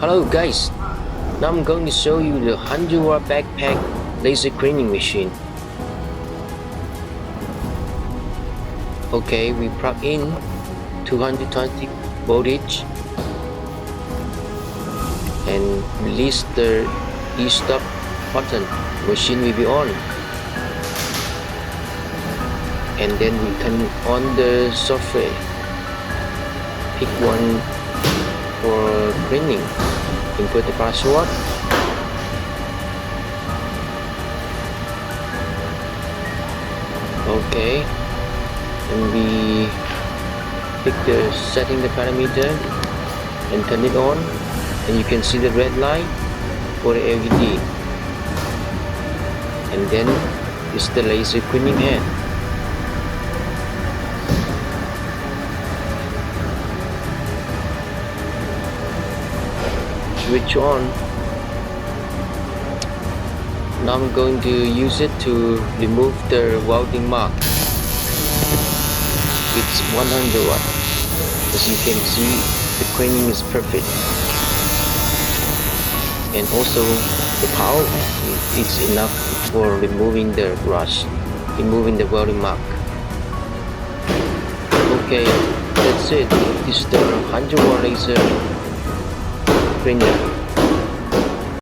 Hello guys, now I'm going to show you the 100-watt backpack laser cleaning machine. Okay, we plug in 220 voltage and release the e-stop button. Machine will be on, and then we turn on the software. Pick one for cleaning. Input the password. Okay, and we pick the setting the parameter and turn it on, and you can see the red light for the LED, and then it's the laser cleaning head. Switch on. Now I'm going to use it to remove the welding mark. It's 100 watt. As you can see, the cleaning is perfect, and also the power is enough for removing the rust, removing the welding mark. Okay, that's it. This is the 100 watt laser cleaner.